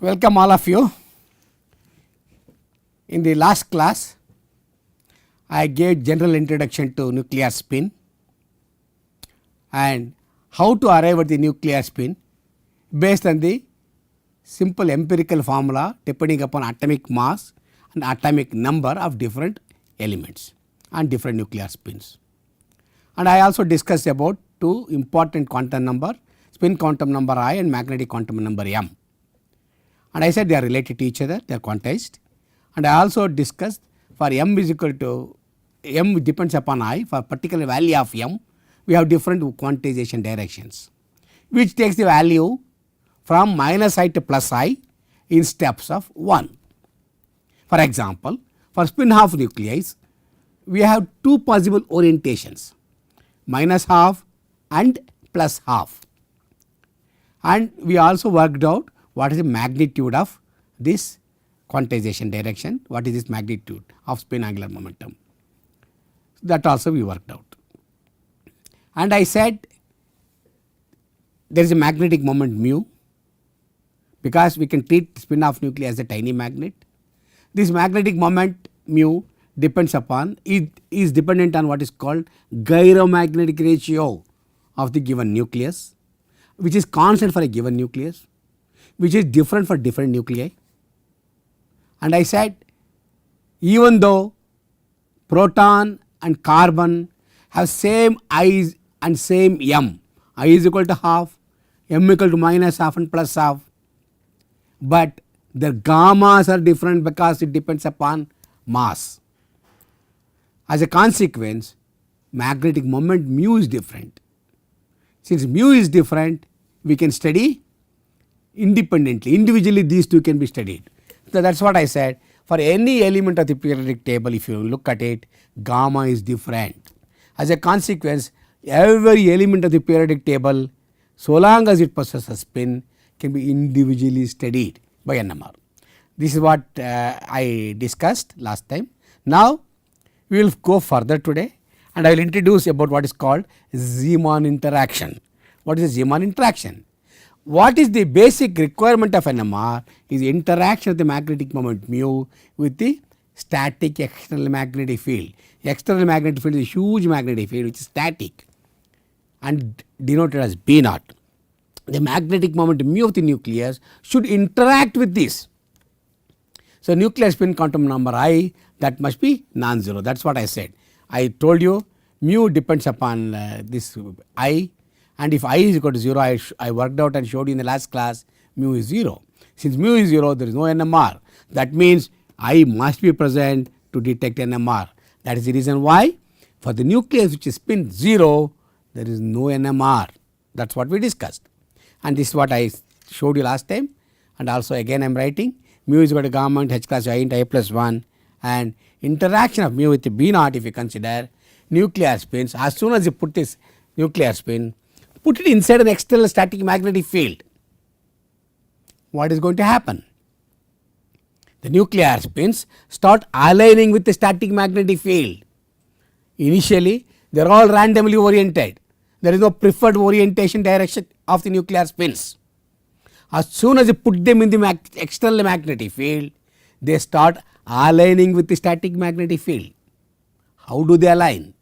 Welcome all of you. In the last class, I gave general introduction to nuclear spin and how to arrive at the nuclear spin based on the simple empirical formula depending upon atomic mass and atomic number of different elements and different nuclear spins. And I also discussed about two important quantum number, spin quantum number I and magnetic quantum number M. And I said they are related to each other, they are quantized. And I also discussed for M is equal to M depends upon I, for particular value of M we have different quantization directions which takes the value from minus I to plus I in steps of 1. For example, for spin half nuclei we have two possible orientations, minus half and plus half, and we also worked out what is the magnitude of this quantization direction, what is this magnitude of spin angular momentum, that also we worked out. And I said there is a magnetic moment mu because we can treat spin of nuclei as a tiny magnet. This magnetic moment mu depends upon, it is dependent on what is called gyromagnetic ratio of the given nucleus, which is constant for a given nucleus, which is different for different nuclei. And I said even though proton and carbon have same I's and same M, I is equal to half, M equal to minus half and plus half, but their gammas are different because it depends upon mass. As a consequence, magnetic moment mu is different. Since mu is different, we can study independently, individually these two can be studied. So that is what I said, for any element of the periodic table if you look at it, gamma is different. As a consequence, every element of the periodic table, so long as it possesses a spin, can be individually studied by NMR. This is what I discussed last time. Now we will go further today and I will introduce about what is called Zeeman interaction. What is a Zeeman interaction? What is the basic requirement of NMR is the interaction of the magnetic moment mu with the static external magnetic field. External magnetic field is a huge magnetic field which is static and denoted as B naught. The magnetic moment mu of the nucleus should interact with this. So nuclear spin quantum number I, that must be non-zero, that is what I said. I told you mu depends upon this I, and if I is equal to 0, I worked out and showed you in the last class mu is 0. Since mu is 0, there is no NMR. That means I must be present to detect NMR. That is the reason why for the nucleus which is spin 0, there is no NMR. That is what we discussed. And this is what I showed you last time, and also again I am writing mu is equal to gamma into h class I into I plus 1, and interaction of mu with the B naught if you consider nuclear spins. As soon as you put this nuclear spin, put it inside an external static magnetic field, what is going to happen? The nuclear spins start aligning with the static magnetic field. Initially they are all randomly oriented, there is no preferred orientation direction of the nuclear spins. As soon as you put them in the external magnetic field, they start aligning with the static magnetic field. How do they align?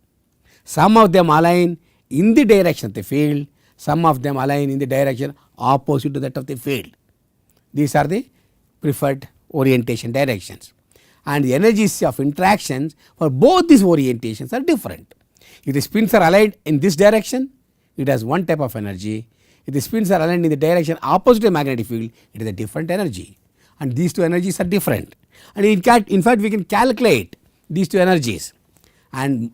Some of them align in the direction of the field, some of them align in the direction opposite to that of the field. These are the preferred orientation directions, and the energies of interactions for both these orientations are different. If the spins are aligned in this direction, it has one type of energy. If the spins are aligned in the direction opposite to the magnetic field, it is a different energy, and these two energies are different. And in fact we can calculate these two energies, and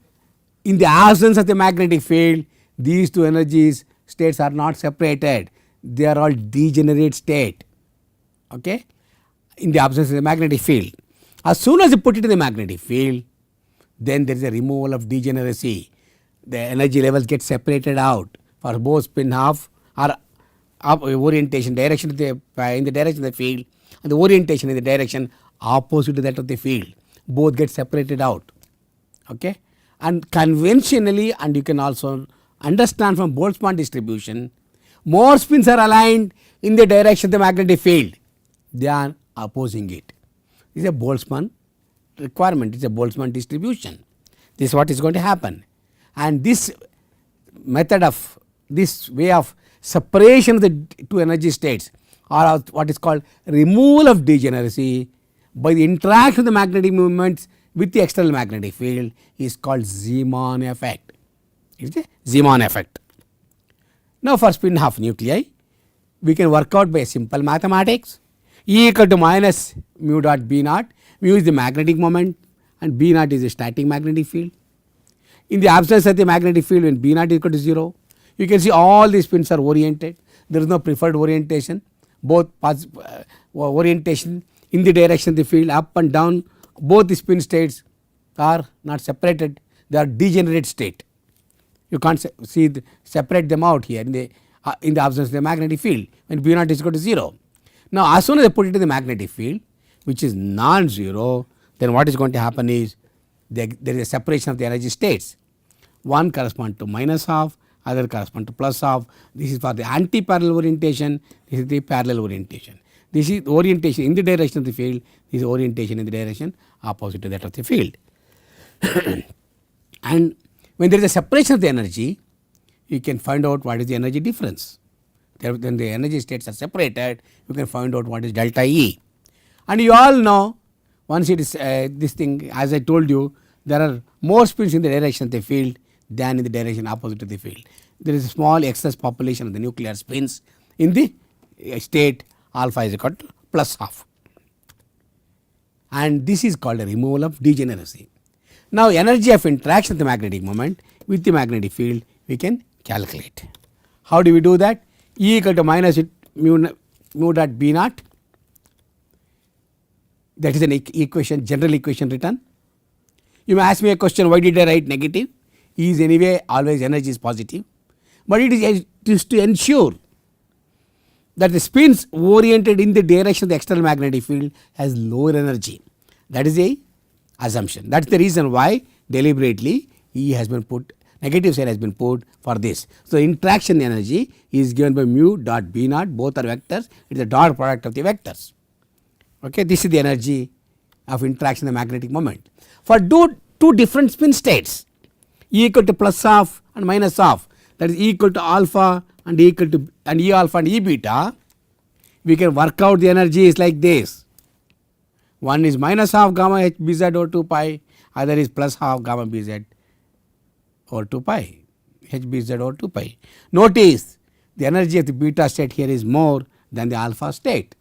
in the absence of the magnetic field, these two energies states are not separated, they are all degenerate state, okay, in the absence of the magnetic field. As soon as you put it in the magnetic field, then there is a removal of degeneracy, the energy levels get separated out for both spin half or orientation direction of in the direction of the field and the orientation in the direction opposite to that of the field, both get separated out, okay. And conventionally, and you can also understand from Boltzmann distribution, more spins are aligned in the direction of the magnetic field. they are opposing it. This is a Boltzmann requirement, it is a Boltzmann distribution. This is what is going to happen. And this method of this way of separation of the two energy states, or what is called removal of degeneracy by the interaction of the magnetic movements with the external magnetic field, is called Zeeman effect. It is a Zeeman effect. Now, for spin half nuclei, we can work out by simple mathematics. E equal to minus mu dot B naught. Mu is the magnetic moment and B naught is the static magnetic field. In the absence of the magnetic field, when B naught is equal to 0, you can see all the spins are oriented. There is no preferred orientation. Both orientation in the direction of the field, up and down, both the spin states are not separated. They are degenerate state. You can't separate them out here in the absence of the magnetic field when B naught is equal to 0. Now, as soon as I put it in the magnetic field, which is non-zero, then what is going to happen is there is a separation of the energy states. One corresponds to minus half, other corresponds to plus half. This is for the anti-parallel orientation, this is the parallel orientation. This is orientation in the direction of the field, this is orientation in the direction opposite to that of the field. And when there is a separation of the energy, you can find out what is the energy difference. When the energy states are separated, you can find out what is delta E. And you all know, once it is this thing, as I told you, there are more spins in the direction of the field than in the direction opposite to the field. There is a small excess population of the nuclear spins in the state alpha is equal to plus half. And this is called a removal of degeneracy. Now, energy of interaction of the magnetic moment with the magnetic field we can calculate. How do we do that? E equal to minus mu dot B naught. That is an equation, general equation written. You may ask me a question, why did I write negative? E is anyway always energy is positive, but it is to ensure that the spins oriented in the direction of the external magnetic field has lower energy. That is a assumption. That is the reason why deliberately E has been put, negative side has been put for this. So, interaction energy is given by mu dot B naught, both are vectors, it is the dot product of the vectors. Okay, this is the energy of interaction of the magnetic moment. For two different spin states, E equal to plus half and minus half, that is E equal to alpha and E equal to and E alpha and E beta, we can work out the energy is like this. One is minus half gamma h bz over 2 pi, other is plus half gamma bz over 2 pi, h bz over 2 pi. Notice the energy of the beta state here is more than the alpha state.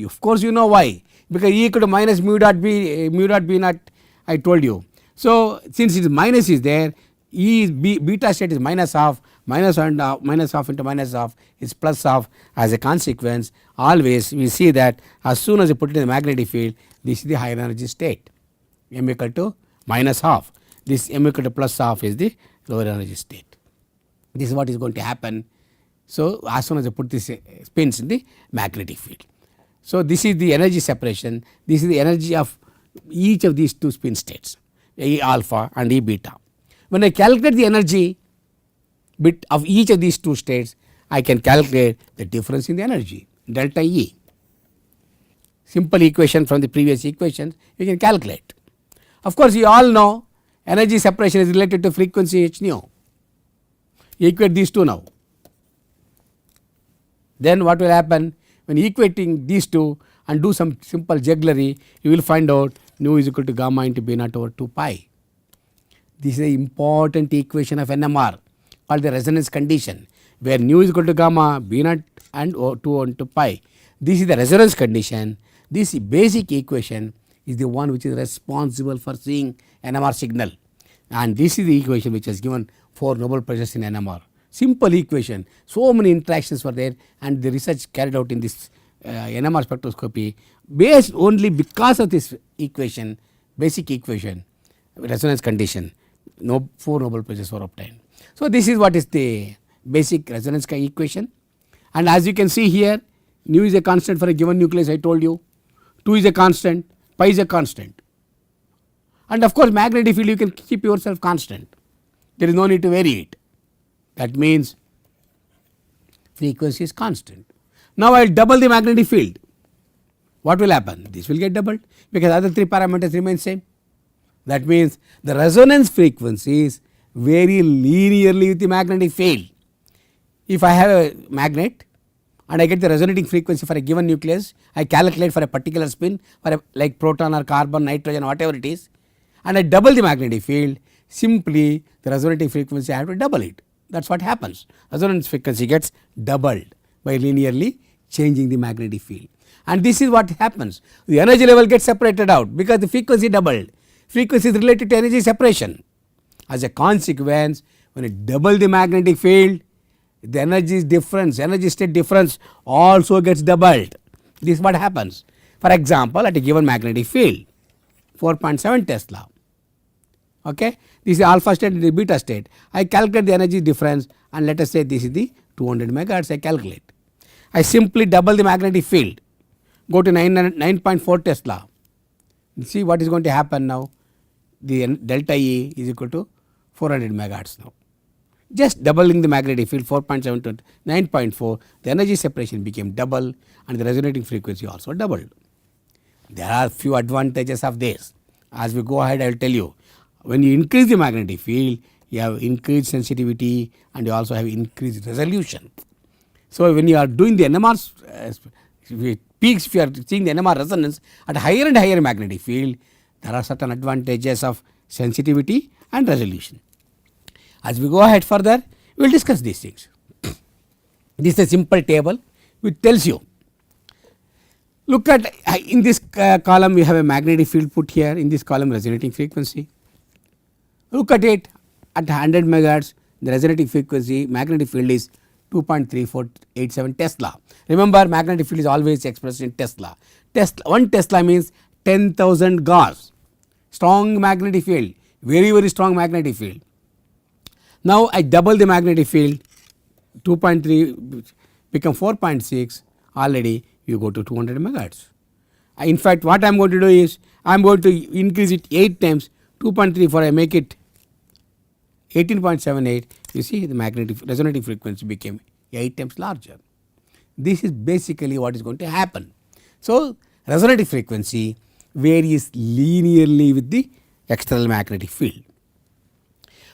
Of course, you know why, because E equal to minus mu dot B naught I told you. So, since it is minus is there, E is beta state is minus half, minus half into minus half is plus half. As a consequence, always we see that as soon as you put it in the magnetic field, this is the higher energy state, m equal to minus half. This m equal to plus half is the lower energy state. This is what is going to happen. So, as soon as you put this spins in the magnetic field. So, this is the energy separation, this is the energy of each of these two spin states, E alpha and E beta. When I calculate the energy bit of each of these two states, I can calculate the difference in the energy, delta E. Simple equation from the previous equations you can calculate. Of course, you all know energy separation is related to frequency h nu. Equate these two now. Then what will happen? When equating these two and do some simple jugglery, you will find out nu is equal to gamma into B naught over 2 pi. This is an important equation of NMR called the resonance condition, where nu is equal to gamma, B naught and 2 on 2 pi. This is the resonance condition. This basic equation is the one which is responsible for seeing NMR signal, and this is the equation which has given 4 Nobel Prizes in NMR. Simple equation, so many interactions were there, and the research carried out in this NMR spectroscopy based only because of this equation, basic equation, resonance condition. 4 Nobel Prizes were obtained. So, this is what is the basic resonance equation, and as you can see here, nu is a constant for a given nucleus, I told you, 2 is a constant, pi is a constant, and of course, magnetic field you can keep yourself constant, there is no need to vary it. That means frequency is constant. Now, I will double the magnetic field. what will happen? This will get doubled because other 3 parameters remain same. That means the resonance frequencies vary linearly with the magnetic field. If I have a magnet and I get the resonating frequency for a given nucleus, I calculate for a particular spin for a, like proton or carbon, nitrogen, whatever it is, and I double the magnetic field, simply the resonating frequency I have to double it. That is what happens. Resonance frequency gets doubled by linearly changing the magnetic field. And this is what happens. The energy level gets separated out because the frequency doubled. Frequency is related to energy separation. As a consequence, when you double the magnetic field, the energy difference, energy state difference also gets doubled. This is what happens. For example, at a given magnetic field, 4.7 Tesla. Okay, this is the alpha state and the beta state. I calculate the energy difference and let us say this is the 200 megahertz I calculate. I simply double the magnetic field, go to 9.4 Tesla. See what is going to happen now. The delta E is equal to 400 megahertz now. Just doubling the magnetic field 4.7 to 9.4, the energy separation became double and the resonating frequency also doubled. There are few advantages of this. As we go ahead, I will tell you. When you increase the magnetic field, you have increased sensitivity and you also have increased resolution. So, when you are doing the NMR peaks, if you are seeing the NMR resonance at higher and higher magnetic field, there are certain advantages of sensitivity and resolution. As we go ahead further, we will discuss these things. This is a simple table which tells you. Look at in this column we have a magnetic field put here, in this column resonating frequency. Look at it at 100 megahertz, the resonating frequency magnetic field is 2.3487 Tesla. Remember, magnetic field is always expressed in Tesla. 1 Tesla means 10,000 Gauss. Strong magnetic field, very strong magnetic field. Now I double the magnetic field, 2.3 become 4.6, already you go to 200 megahertz. In fact, what I am going to do is, I am going to increase it 8 times, 2.34 I make it 18.78, you see the magnetic resonating frequency became 8 times larger. This is basically what is going to happen. So, resonating frequency varies linearly with the external magnetic field.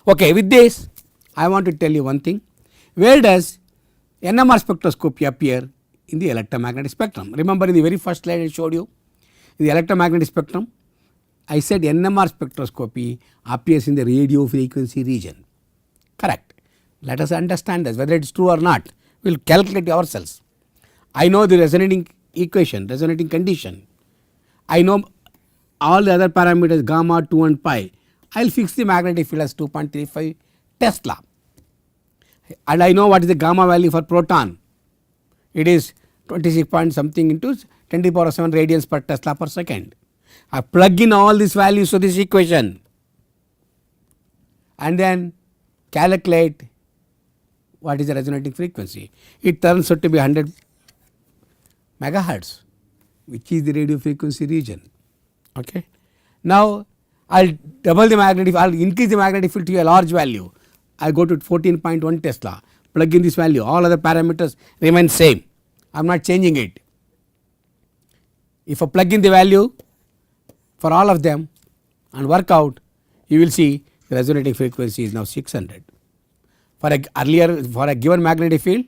Okay, with this I want to tell you one thing. Where does NMR spectroscopy appear in the electromagnetic spectrum? Remember, in the very first slide I showed you, in the electromagnetic spectrum, I said NMR spectroscopy appears in the radio frequency region. Correct. Let us understand this, whether it is true or not. We will calculate ourselves. I know the resonating equation, resonating condition. I know all the other parameters gamma, 2 and pi. I will fix the magnetic field as 2.35 Tesla. And I know what is the gamma value for proton. It is 26 point something into 10 to the power of 7 radians per Tesla per second. I plug in all these values to this equation and then calculate what is the resonating frequency. It turns out to be 100 megahertz, which is the radio frequency region. Okay. Now I will double the magnetic, I will increase the magnetic field to a large value. I go to 14.1 Tesla, plug in this value, all other parameters remain same. I am not changing it. If I plug in the value for all of them and work out, you will see the resonating frequency is now 600. For a given magnetic field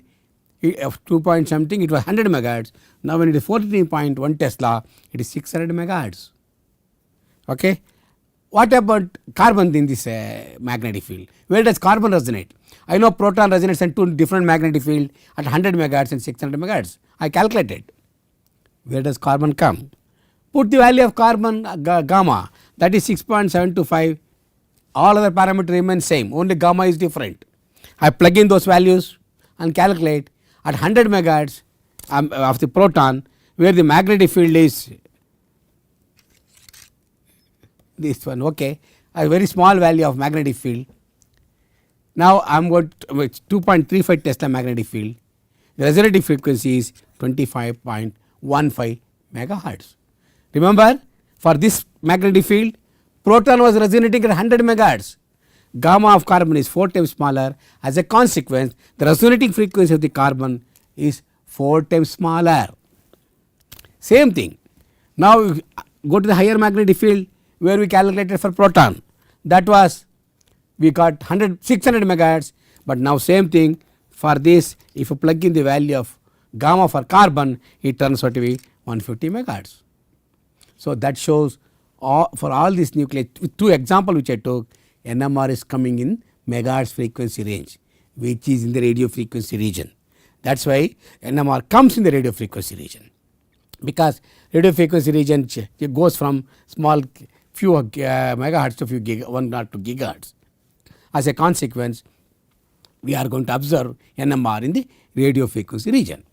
of 2 point something, it was 100 megahertz. Now when it is 14.1 Tesla, it is 600 megahertz. Okay. What about carbon in this magnetic field? Where does carbon resonate? I know proton resonates in 2 different magnetic field at 100 megahertz and 600 megahertz. I calculated. Where does carbon come? Put the value of carbon gamma, that is 6.725. All other parameters remain same, only gamma is different. I plug in those values and calculate at 100 megahertz of the proton, where the magnetic field is this one. Okay, a very small value of magnetic field. Now I am going to 2.35 Tesla magnetic field. The resonating frequency is 25.15 megahertz. Remember, for this magnetic field, proton was resonating at 100 megahertz. Gamma of carbon is 4 times smaller. As a consequence, the resonating frequency of the carbon is 4 times smaller. Same thing. Now go to the higher magnetic field where we calculated for proton. That was we got 600 megahertz, but now same thing for this. If you plug in the value of gamma for carbon, it turns out to be 150 megahertz. So that shows for all these nuclei, with 2 examples which I took, NMR is coming in megahertz frequency range, which is in the radio frequency region. That is why NMR comes in the radio frequency region, because radio frequency region it goes from small few megahertz to few 1 or 2 gigahertz. As a consequence, we are going to observe NMR in the radio frequency region.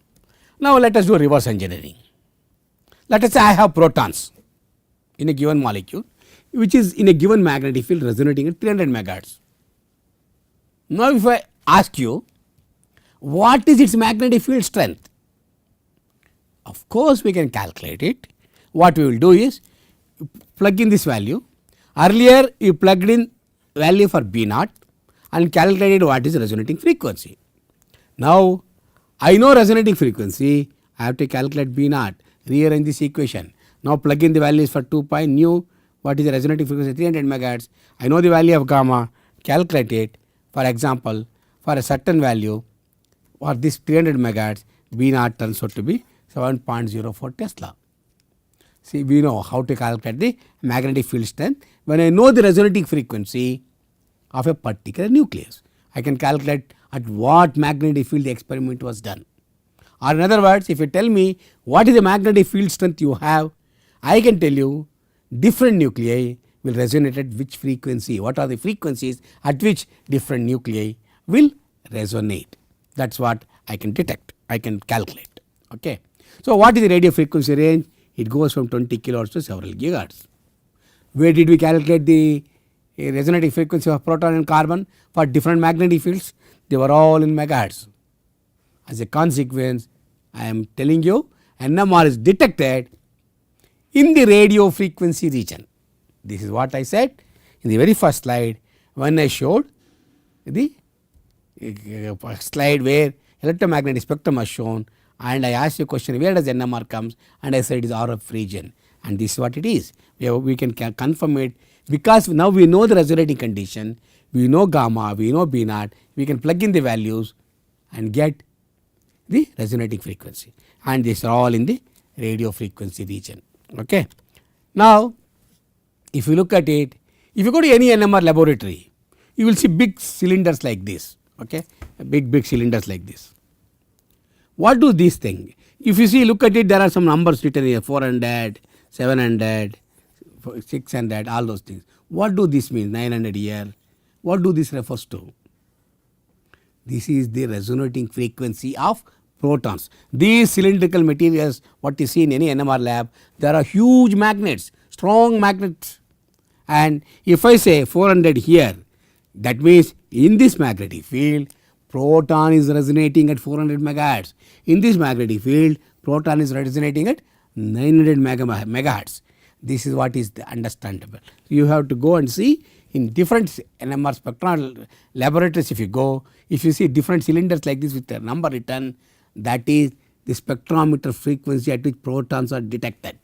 Now let us do reverse engineering. Let us say I have protons in a given molecule which is in a given magnetic field resonating at 300 megahertz. Now if I ask you what is its magnetic field strength, of course we can calculate it. What we will do is plug in this value. Earlier you plugged in value for B naught and calculated what is resonating frequency. Now I know resonating frequency, I have to calculate B naught, rearrange this equation. Now plug in the values for 2 pi, nu what is the resonating frequency 300 megahertz. I know the value of gamma, calculate it. For example, for a certain value for this 300 megahertz, B naught turns out to be 7.04 Tesla. See, we know how to calculate the magnetic field strength. When I know the resonating frequency of a particular nucleus, I can calculate at what magnetic field the experiment was done. Or in other words, if you tell me what is the magnetic field strength you have, I can tell you different nuclei will resonate at which frequency, what are the frequencies at which different nuclei will resonate. That is what I can detect, I can calculate. Okay. So what is the radio frequency range? It goes from 20 kilohertz to several gigahertz. Where did we calculate the resonating frequency of proton and carbon for different magnetic fields? They were all in megahertz. As a consequence, I am telling you NMR is detected in the radio frequency region. This is what I said in the very first slide when I showed the slide where electromagnetic spectrum was shown, and I asked you a question, where does NMR comes, and I said it is RF region, and this is what it is. We can confirm it because now we know the resonating condition, we know gamma, we know B naught, we can plug in the values and get the resonating frequency, and these are all in the radio frequency region. Okay. Now if you look at it, if you go to any NMR laboratory, you will see big cylinders like this. Okay, big cylinders like this. What do these things? If you see, look at it, there are some numbers written here, 400, 700, 600, all those things. What do this mean? 900 here. What do this refers to? This is the resonating frequency of protons. These cylindrical materials, what you see in any NMR lab, there are huge magnets, strong magnets. And if I say 400 here, that means in this magnetic field, proton is resonating at 400 megahertz. In this magnetic field, proton is resonating at 900 megahertz. This is what is understandable. You have to go and see in different NMR spectral laboratories. If you go, if you see different cylinders like this with a number written, that is the spectrometer frequency at which protons are detected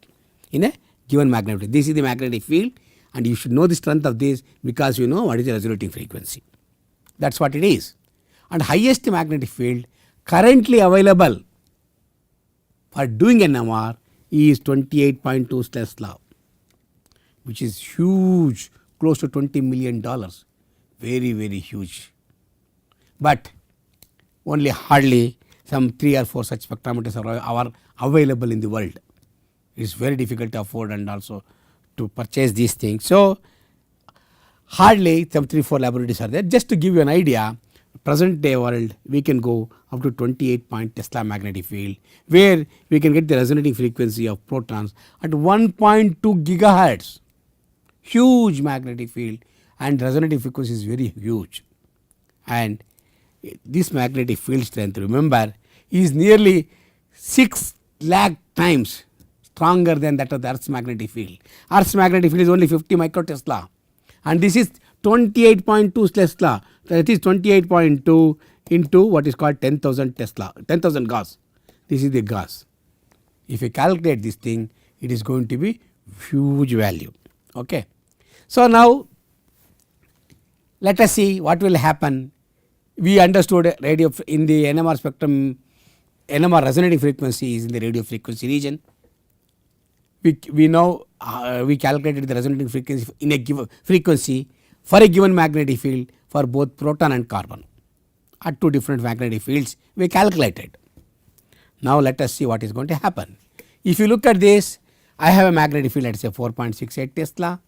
in a given magnetic field. This is the magnetic field, and you should know the strength of this because you know what is the resonating frequency. That is what it is. And highest magnetic field currently available for doing NMR is 28.2 Tesla, which is huge, close to $20 million, very, very huge. But only hardly some 3 or 4 such spectrometers are available in the world. It is very difficult to afford and also to purchase these things. So hardly some 3-4 laboratories are there. Just to give you an idea, present day world we can go up to 28 point Tesla magnetic field, where we can get the resonating frequency of protons at 1.2 gigahertz. Huge magnetic field, and resonating frequency is very huge. And this magnetic field strength, remember, is nearly 6 lakh times stronger than that of the Earth's magnetic field. Earth's magnetic field is only 50 microtesla, and this is 28.2 Tesla. That is 28.2 into what is called 10,000 Tesla, 10,000 Gauss. This is the Gauss. If you calculate this thing, it is going to be huge value. Okay. So now let us see what will happen. We understood radio in the NMR spectrum. NMR resonating frequency is in the radio frequency region. We know we calculated the resonating frequency in a given frequency for a given magnetic field for both proton and carbon. At two different magnetic fields we calculated. Now let us see what is going to happen. If you look at this, I have a magnetic field, let us say 4.68 Tesla.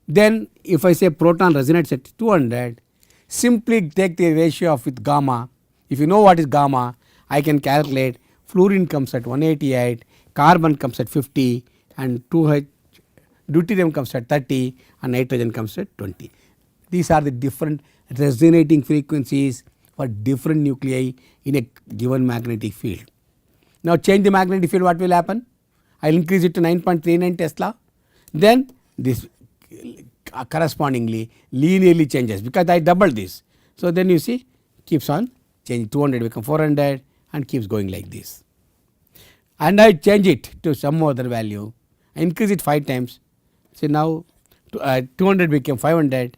Then if I say proton resonates at 200, simply take the ratio of with gamma. If you know what is gamma, I can calculate fluorine comes at 188, carbon comes at 50, and 2H deuterium comes at 30, and nitrogen comes at 20. These are the different resonating frequencies for different nuclei in a given magnetic field. Now change the magnetic field, what will happen? I will increase it to 9.39 Tesla. Then this correspondingly linearly changes because I doubled this. So then you see keeps on changing, 200 become 400 and keeps going like this. And I change it to some other value, I increase it 5 times. So now 200 became 500,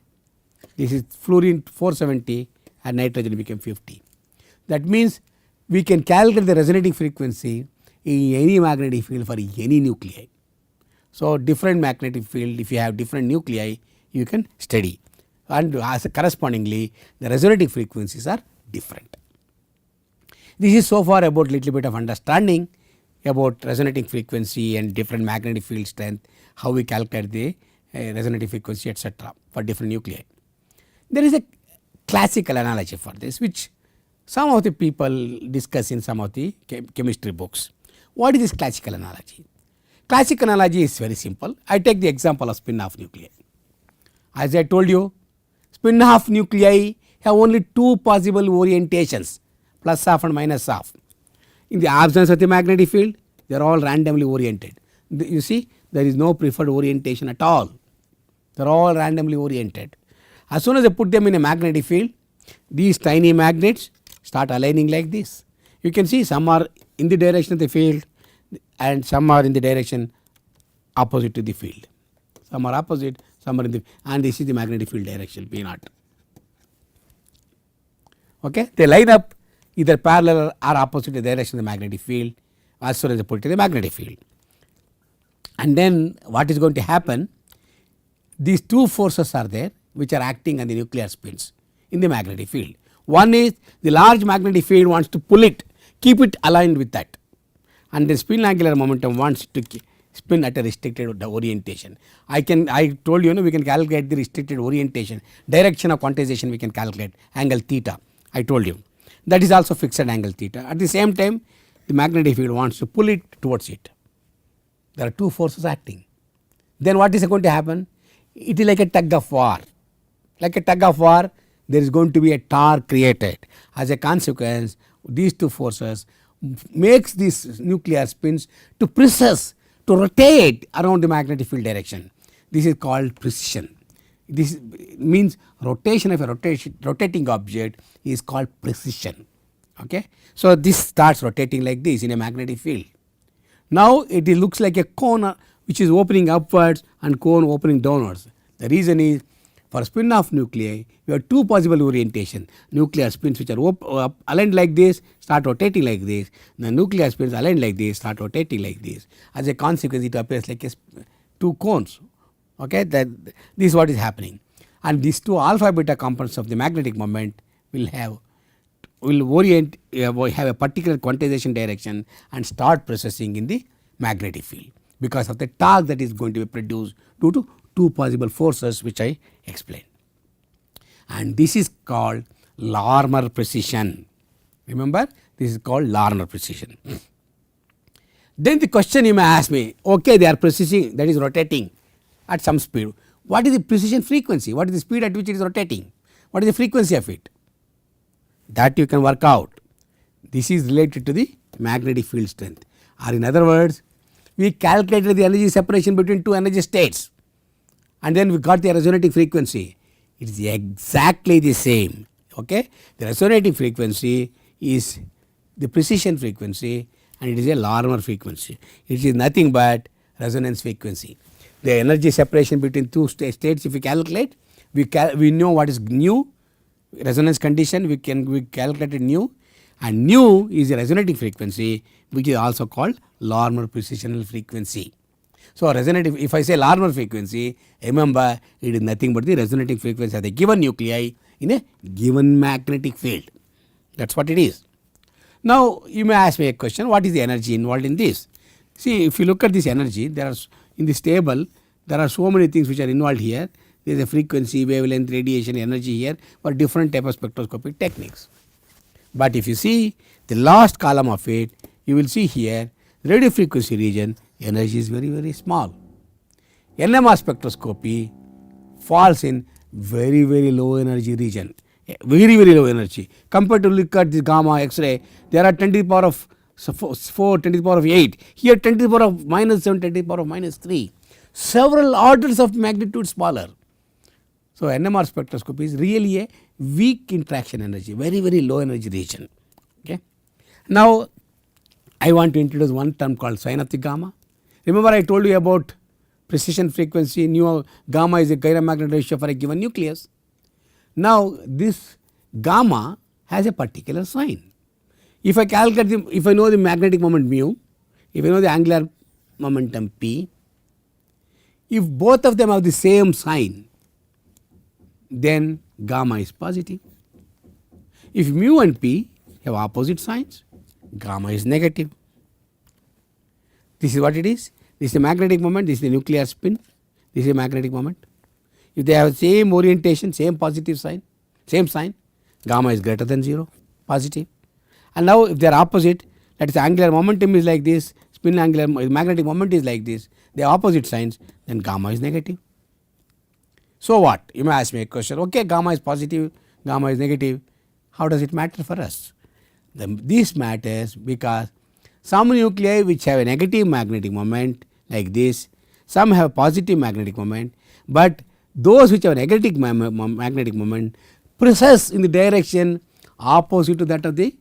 this is fluorine 470 and nitrogen became 50. That means we can calculate the resonating frequency in any magnetic field for any nuclei. So different magnetic field, if you have different nuclei, you can study, and as correspondingly the resonating frequencies are different. This is so far about little bit of understanding about resonating frequency and different magnetic field strength, how we calculate the resonating frequency, etc. for different nuclei. There is a classical analogy for this which some of the people discuss in some of the chemistry books. What is this classical analogy? Classical analogy is very simple. I take the example of spin-off nuclei. As I told you, spin-off nuclei have only two possible orientations, plus half and minus half. In the absence of the magnetic field, they are all randomly oriented. You see, there is no preferred orientation at all. They are all randomly oriented. As soon as I put them in a magnetic field, these tiny magnets start aligning like this. You can see some are in the direction of the field and some are in the direction opposite to the field. Some are opposite, some are in the, and this is the magnetic field direction P naught. Okay, they line up either parallel or opposite the direction of the magnetic field as soon as I put it in the magnetic field. And then what is going to happen? These two forces are there which are acting on the nuclear spins in the magnetic field. One is the large magnetic field wants to pull it, keep it aligned with that, and the spin angular momentum wants to spin at a restricted orientation. I told you, we can calculate the restricted orientation, direction of quantization we can calculate, angle theta, I told you. That is also fixed angle theta. At the same time, the magnetic field wants to pull it towards it. There are two forces acting. Then what is going to happen? It is like a tug of war. Like a tug of war, there is going to be a torque created. As a consequence, these two forces makes these nuclear spins to precess, to rotate around the magnetic field direction. This is called precision. This means rotation of a rotating object is called precision. Okay? So this starts rotating like this in a magnetic field. Now it looks like a cone which is opening upwards and cone opening downwards. The reason is for spin-off nuclei, you have two possible orientation. Nuclear spins which are aligned like this start rotating like this. The nuclear spins aligned like this start rotating like this. As a consequence, it appears like two cones. Okay, this is what is happening. And these two alpha beta components of the magnetic moment will have a particular quantization direction and start processing in the magnetic field because of the torque that is going to be produced due to two possible forces which I explained. And this is called Larmor precision. Remember, this is called Larmor precision. Then the question you may ask me, okay, they are precessing, that is rotating at some speed. What is the precision frequency? What is the speed at which it is rotating? What is the frequency of it? That you can work out. This is related to the magnetic field strength. Or in other words, we calculated the energy separation between two energy states and then we got the resonating frequency. It is exactly the same. Okay? The resonating frequency is the precision frequency and it is a Larmor frequency. It is nothing but resonance frequency. The energy separation between two states, if we calculate, we know what is nu, resonance condition, we calculated nu, and nu is a resonating frequency, which is also called Larmor precisional frequency. So, resonating, if I say Larmor frequency, remember it is nothing but the resonating frequency of the given nuclei in a given magnetic field. That is what it is. Now, you may ask me a question, what is the energy involved in this? See, if you look at this energy, there are in this table, there are so many things which are involved here. There is a frequency, wavelength, radiation, energy here for different type of spectroscopic techniques. But if you see the last column of it, you will see here radio frequency region, energy is very, very small. NMR spectroscopy falls in very, very low energy region, very, very low energy. Compared to look at the gamma X-ray, there are 10 to the power of 4, 10 to the power of 8, here 10 to the power of minus 7, 10 to the power of minus 3, several orders of magnitude smaller. So, NMR spectroscopy is really a weak interaction energy, very, very low energy region. Okay. Now, I want to introduce one term called sign of the gamma. Remember I told you about precision frequency, nu gamma is a gyromagnetic ratio for a given nucleus. Now, this gamma has a particular sign. If I calculate if I know the magnetic moment mu, if I know the angular momentum p, if both of them have the same sign, then gamma is positive. If mu and p have opposite signs, gamma is negative. This is what it is. This is the magnetic moment, this is the nuclear spin, this is a magnetic moment. If they have same orientation, same positive sign, same sign, gamma is greater than 0, positive. And now if they are opposite, that is angular momentum is like this, spin angular magnetic moment is like this, they are opposite signs, then gamma is negative. So what? You may ask me a question, okay, gamma is positive, gamma is negative, how does it matter for us? This matters because some nuclei which have a negative magnetic moment like this, some have positive magnetic moment, but those which have negative magnetic moment precess in the direction opposite to that of the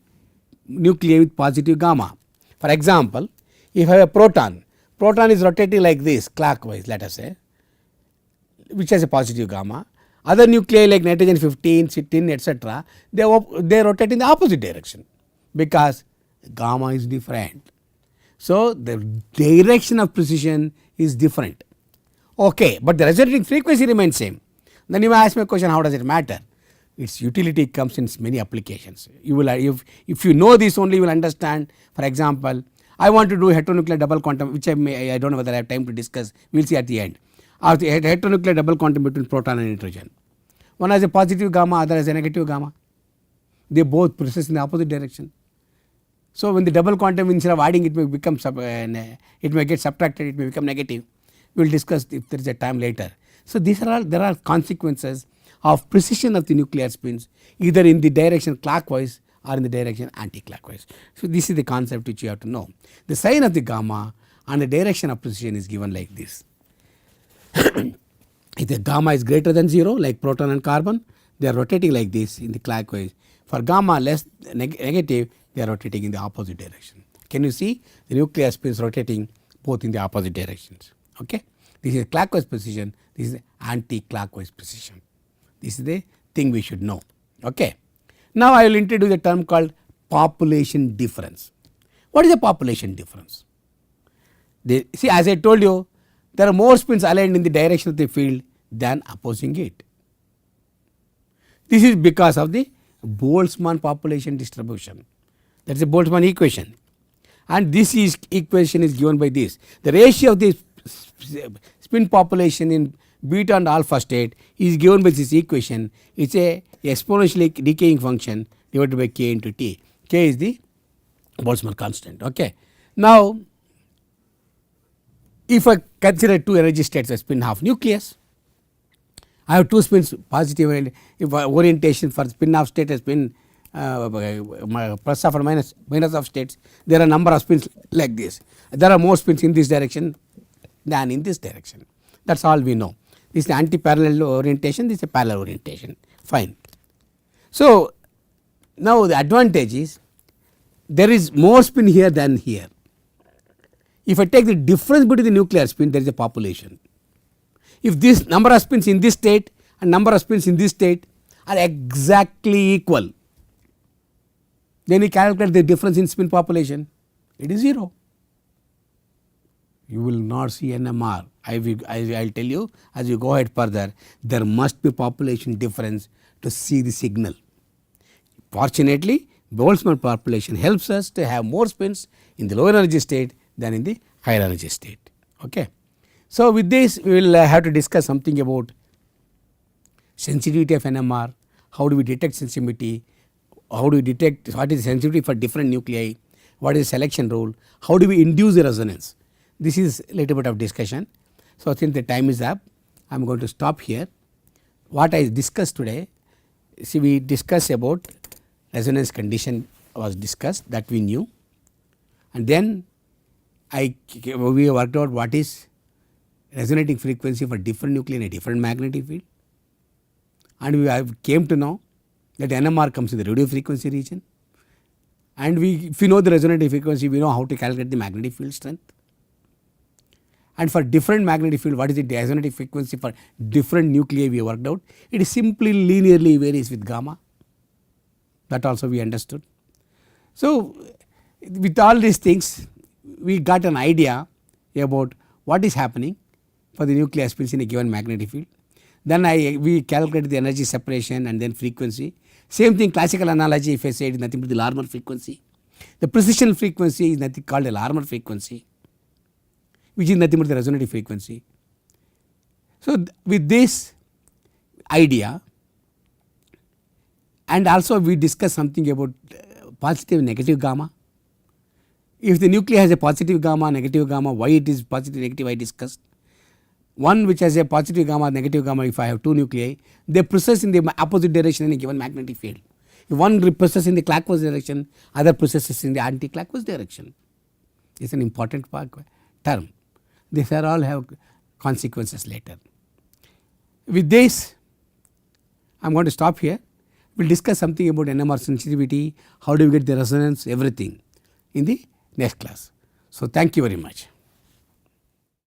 nuclei with positive gamma. For example, if I have a proton is rotating like this clockwise, let us say, which has a positive gamma. Other nuclei like nitrogen 15, 16, etc., they rotate in the opposite direction because gamma is different. So, the direction of precision is different. Okay, but the resonating frequency remains same. Then you may ask me a question, how does it matter? Its utility comes in many applications. You will, if you know this only, you will understand. For example, I want to do heteronuclear double quantum, which I don't know whether I have time to discuss. We will see at the end. Of the heteronuclear double quantum between proton and nitrogen. One has a positive gamma, other has a negative gamma. They both process in the opposite direction. So, when the double quantum, instead of adding, it may become it may get subtracted, it may become negative. We will discuss if there is a time later. So, there are consequences of precision of the nuclear spins either in the direction clockwise or in the direction anti-clockwise. So, this is the concept which you have to know. The sign of the gamma and the direction of precision is given like this. If the gamma is greater than 0 like proton and carbon, they are rotating like this in the clockwise. For gamma less negative, they are rotating in the opposite direction. Can you see the nuclear spins rotating both in the opposite directions? Okay. This is clockwise precision, this is anti-clockwise precision. This is the thing we should know. Okay. Now, I will introduce a term called population difference. What is the population difference? See, as I told you, there are more spins aligned in the direction of the field than opposing it. This is because of the Boltzmann population distribution. That is a Boltzmann equation, and this equation is given by this. The ratio of the spin population in beta and alpha state is given by this equation. It is a exponentially decaying function divided by k into t. K is the Boltzmann constant. Okay. Now, if I consider two energy states as spin half nucleus, I have two spins positive and if orientation for spin half state has been plus of or minus of states, there are number of spins like this. There are more spins in this direction than in this direction. That is all we know. This is the anti-parallel orientation, this is a parallel orientation, fine. So, now the advantage is there is more spin here than here. If I take the difference between the nuclear spin, there is a population. If this number of spins in this state and number of spins in this state are exactly equal, then you calculate the difference in spin population, it is 0. You will not see NMR. I will tell you as you go ahead further, there must be population difference to see the signal. Fortunately, Boltzmann population helps us to have more spins in the lower energy state than in the higher energy state. Okay. So, with this we will have to discuss something about sensitivity of NMR, how do we detect sensitivity, how do we detect what is sensitivity for different nuclei, what is selection rule, how do we induce the resonance. This is a little bit of discussion. So, since the time is up, I am going to stop here. What I discussed today, see, we discussed about resonance condition was discussed, that we knew, and then we worked out what is resonating frequency for different nuclei in a different magnetic field, and we came to know that NMR comes in the radio frequency region, and if we know the resonating frequency, we know how to calculate the magnetic field strength. And for different magnetic field, what is the resonating frequency for different nuclei we worked out? It is simply linearly varies with gamma. That also we understood. So, with all these things, we got an idea about what is happening for the nuclear spins in a given magnetic field. Then we calculated the energy separation and then frequency. Same thing, classical analogy, if I say it is nothing but the Larmor frequency. The precision frequency is nothing called a Larmor frequency, which is nothing but the resonating frequency. So, with this idea, and also we discussed something about positive and negative gamma. If the nuclei has a positive gamma, negative gamma, why it is positive, negative, I discussed. One which has a positive gamma, negative gamma, if I have two nuclei, they process in the opposite direction in a given magnetic field. If one processes in the clockwise direction, other processes in the anti-clockwise direction. It is an important term. These are all have consequences later. With this, I am going to stop here. We will discuss something about NMR sensitivity, how do we get the resonance, everything in the next class. So, thank you very much.